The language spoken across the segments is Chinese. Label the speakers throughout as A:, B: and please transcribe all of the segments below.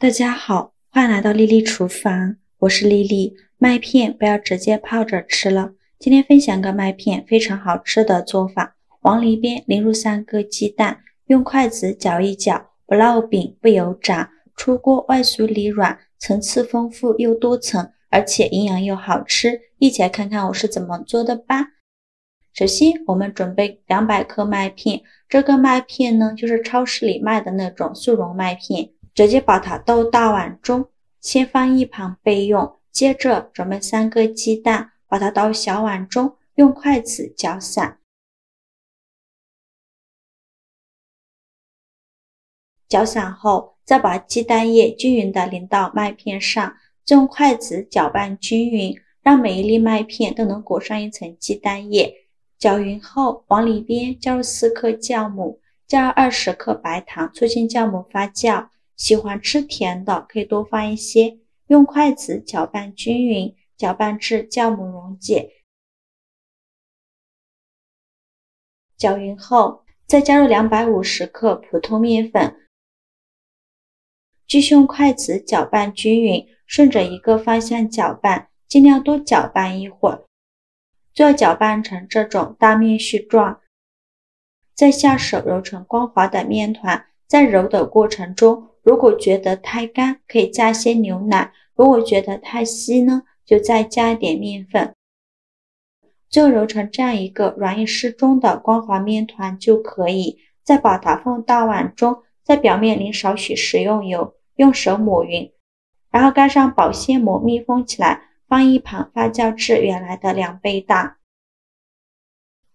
A: 大家好，欢迎来到丽丽厨房，我是丽丽。麦片不要直接泡着吃了，今天分享个麦片非常好吃的做法。往里边淋入3个鸡蛋，用筷子搅一搅，不烙饼不油炸，出锅外酥里软，层次丰富又多层，而且营养又好吃。一起来看看我是怎么做的吧。首先我们准备200克麦片，这个麦片呢就是超市里卖的那种速溶麦片，直接把它倒大碗中，先放一旁备用。接着准备3个鸡蛋，把它倒小碗中，用筷子搅散。搅散后，再把鸡蛋液均匀地淋到麦片上，再用筷子搅拌均匀，让每一粒麦片都能裹上一层鸡蛋液。搅匀后，往里边加入4克酵母，加入20克白糖，促进酵母发酵。喜欢吃甜的可以多放一些。用筷子搅拌均匀，搅拌至酵母溶解。搅匀后，再加入250克普通面粉，继续用筷子搅拌均匀，顺着一个方向搅拌，尽量多搅拌一会儿，最后搅拌成这种大面絮状。再下手揉成光滑的面团，在揉的过程中，如果觉得太干，可以加些牛奶。如果觉得太稀呢，就再加一点面粉。最后揉成这样一个软硬适中的光滑面团就可以。再把它放大碗中，在表面淋少许食用油，用手抹匀，然后盖上保鲜膜密封起来，放一旁发酵至原来的2倍大。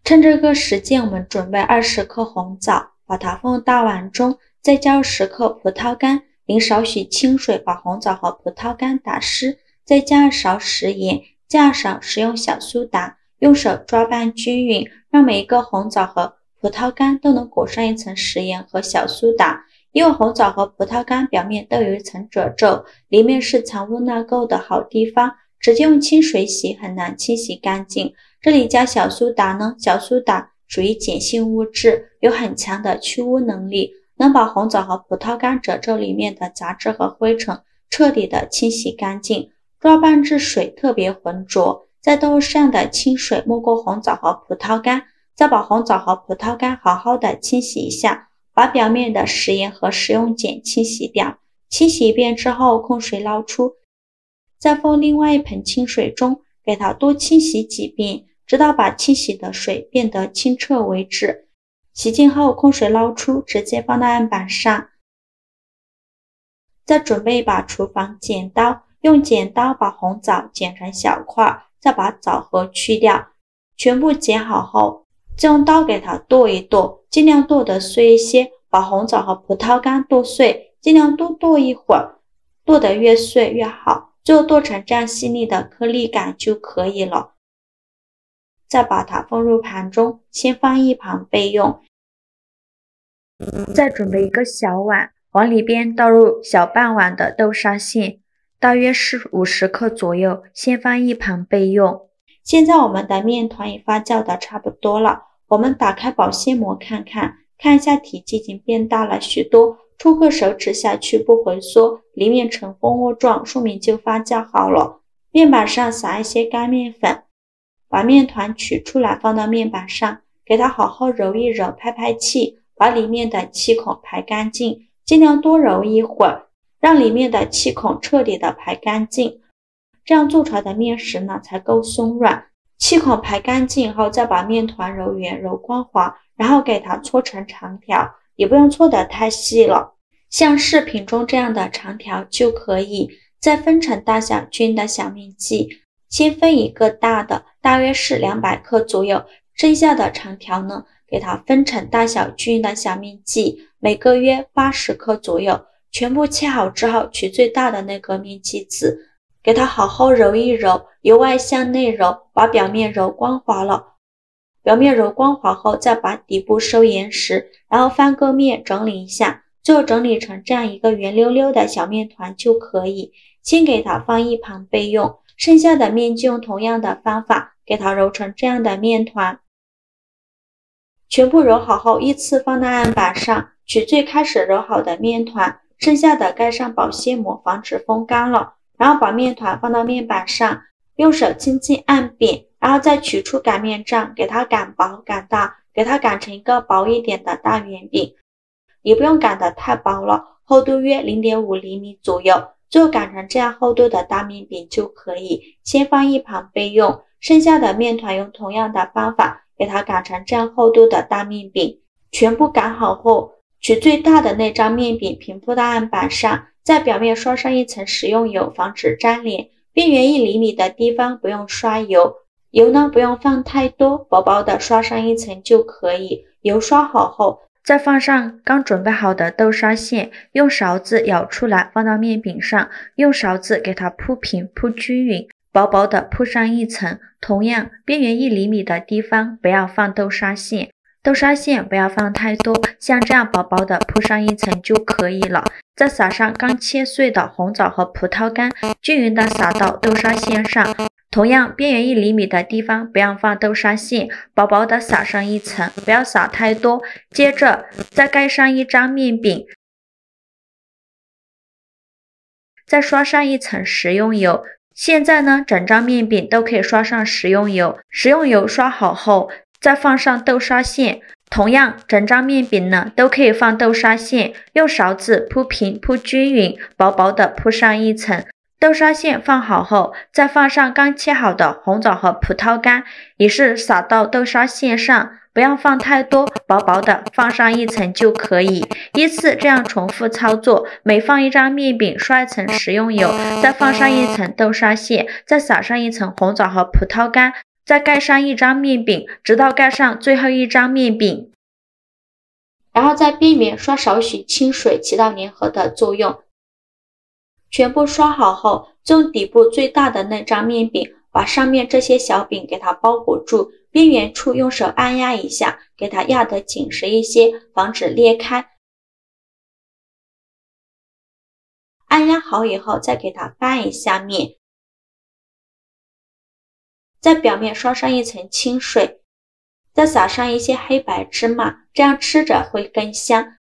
A: 趁这个时间，我们准备20克红枣，把它放大碗中，再加入10克葡萄干，淋少许清水把红枣和葡萄干打湿，再加2勺食盐，加2勺食用小苏打，用手抓拌均匀，让每一个红枣和葡萄干都能裹上一层食盐和小苏打。因为红枣和葡萄干表面都有一层褶皱，里面是藏污纳垢的好地方，直接用清水洗很难清洗干净。这里加小苏打呢，小苏打属于碱性物质，有很强的去污能力，能把红枣和葡萄干褶皱里面的杂质和灰尘彻底的清洗干净。抓拌至水特别浑浊，再倒入适量的清水没过红枣和葡萄干，再把红枣和葡萄干好好的清洗一下，把表面的食盐和食用碱清洗掉。清洗一遍之后控水捞出，再放另外一盆清水中，给它多清洗几遍，直到把清洗的水变得清澈为止。洗净后控水捞出，直接放到案板上。再准备一把厨房剪刀，用剪刀把红枣剪成小块，再把枣核去掉。全部剪好后，再用刀给它剁一剁，尽量剁得碎一些，把红枣和葡萄干剁碎，尽量多剁一会儿，剁得越碎越好，最后剁成这样细腻的颗粒感就可以了。再把它放入盘中，先放一旁备用。再准备一个小碗，往里边倒入小半碗的豆沙馅，大约是50克左右，先放一旁备用。现在我们的面团也发酵的差不多了，我们打开保鲜膜看一下体积已经变大了许多，戳个手指下去不回缩，里面呈蜂窝状，说明就发酵好了。面板上撒一些干面粉，把面团取出来放到面板上，给它好好揉一揉，拍拍气，把里面的气孔排干净，尽量多揉一会儿，让里面的气孔彻底的排干净，这样做出来的面食呢才够松软。气孔排干净后，再把面团揉圆揉光滑，然后给它搓成长条，也不用搓得太细了，像视频中这样的长条就可以。再分成大小均匀的小面剂，先分一个大的，大约是200克左右，剩下的长条呢，给它分成大小均匀的小面剂，每个约80克左右。全部切好之后，取最大的那个面剂子，给它好好揉一揉，由外向内揉，把表面揉光滑了。表面揉光滑后，再把底部收严实，然后翻个面整理一下，最后整理成这样一个圆溜溜的小面团就可以。先给它放一旁备用，剩下的面就用同样的方法给它揉成这样的面团。全部揉好后，依次放到案板上，取最开始揉好的面团，剩下的盖上保鲜膜，防止风干了。然后把面团放到面板上，用手轻轻按扁，然后再取出擀面杖，给它擀薄擀大，给它擀成一个薄一点的大圆饼，也不用擀得太薄了，厚度约 0.5 厘米左右。最后擀成这样厚度的大面饼就可以，先放一旁备用。剩下的面团用同样的方法给它擀成这样厚度的大面饼。全部擀好后，取最大的那张面饼平铺到案板上，在表面刷上一层食用油，防止粘连。边缘1厘米的地方不用刷油，油呢不用放太多，薄薄的刷上一层就可以。油刷好后，再放上刚准备好的豆沙馅，用勺子舀出来放到面饼上，用勺子给它铺平铺均匀，薄薄的铺上一层。同样，边缘1厘米的地方不要放豆沙馅，豆沙馅不要放太多，像这样薄薄的铺上一层就可以了。再撒上刚切碎的红枣和葡萄干，均匀的撒到豆沙馅上。同样，边缘1厘米的地方不要放豆沙馅，薄薄的撒上一层，不要撒太多。接着再盖上一张面饼，再刷上一层食用油。现在呢，整张面饼都可以刷上食用油。食用油刷好后，再放上豆沙馅。同样，整张面饼呢都可以放豆沙馅，用勺子铺平铺均匀，薄薄的铺上一层。豆沙馅放好后，再放上刚切好的红枣和葡萄干，也是撒到豆沙馅上，不要放太多，薄薄的放上一层就可以。依次这样重复操作，每放一张面饼刷一层食用油，再放上一层豆沙馅，再撒上一层红枣和葡萄干，再盖上一张面饼，直到盖上最后一张面饼。然后在边缘刷少许清水，起到粘合的作用。全部刷好后，用底部最大的那张面饼把上面这些小饼给它包裹住，边缘处用手按压一下，给它压得紧实一些，防止裂开。按压好以后，再给它翻一下面，在表面刷上一层清水，再撒上一些黑白芝麻，这样吃着会更香。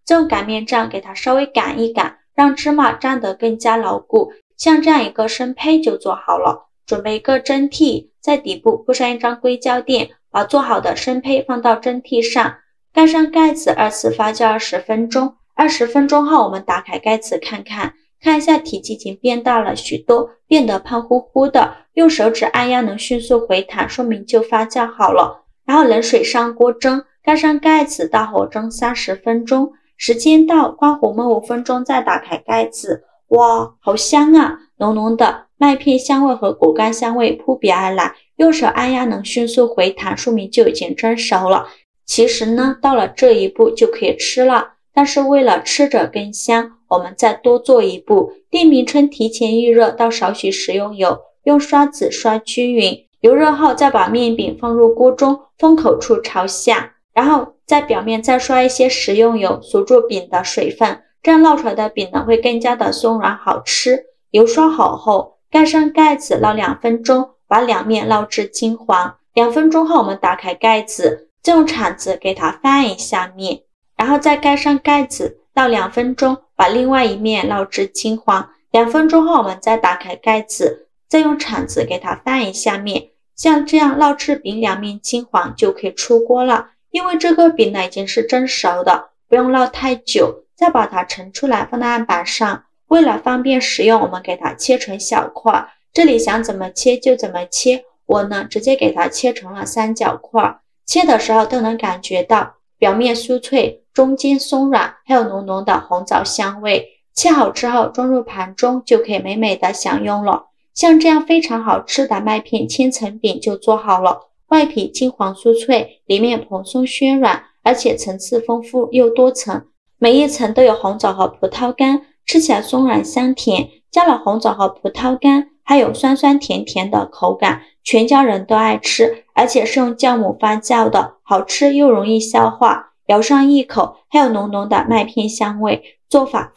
A: 再用擀面杖给它稍微擀一擀，让芝麻粘得更加牢固，像这样一个生胚就做好了。准备一个蒸屉，在底部铺上一张硅胶垫，把做好的生胚放到蒸屉上，盖上盖子，2次发酵20分钟。20分钟后，我们打开盖子看一下体积已经变大了许多，变得胖乎乎的，用手指按压能迅速回弹，说明就发酵好了。然后冷水上锅蒸，盖上盖子，大火蒸30分钟。时间到，关火焖5分钟，再打开盖子。哇，好香啊！浓浓的麦片香味和果干香味扑鼻而来，用手按压能迅速回弹，说明就已经蒸熟了。其实呢，到了这一步就可以吃了，但是为了吃着更香，我们再多做一步。店名称提前预热，倒少许食用油，用刷子刷均匀。油热后，再把面饼放入锅中，封口处朝下，然后在表面再刷一些食用油，锁住饼的水分，这样烙出来的饼呢会更加的松软好吃。油刷好后，盖上盖子烙2分钟，把两面烙至金黄。2分钟后，我们打开盖子，再用铲子给它翻一下面，然后再盖上盖子，烙2分钟，把另外一面烙至金黄。2分钟后，我们再打开盖子，再用铲子给它翻一下面，像这样烙至饼2面金黄就可以出锅了。因为这个饼呢已经是蒸熟的，不用烙太久。再把它盛出来放在案板上，为了方便食用，我们给它切成小块，这里想怎么切就怎么切，我呢直接给它切成了3角块。切的时候都能感觉到表面酥脆，中间松软，还有浓浓的红枣香味。切好之后装入盘中，就可以美美的享用了。像这样非常好吃的麦片千层饼就做好了，外皮金黄酥脆，里面蓬松暄软，而且层次丰富又多层，每一层都有红枣和葡萄干，吃起来松软香甜，加了红枣和葡萄干，还有酸酸甜甜的口感，全家人都爱吃，而且是用酵母发酵的，好吃又容易消化，咬上一口还有浓浓的麦片香味，做法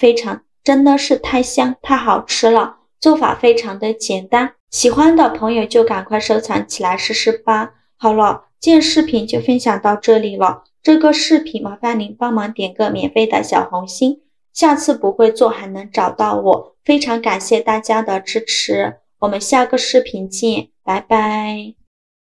A: 真的是太香太好吃了，做法非常的简单，喜欢的朋友就赶快收藏起来试试吧。好了，今天视频就分享到这里了，这个视频麻烦您帮忙点个免费的小红心，下次不会做还能找到我。非常感谢大家的支持，我们下个视频见，拜拜。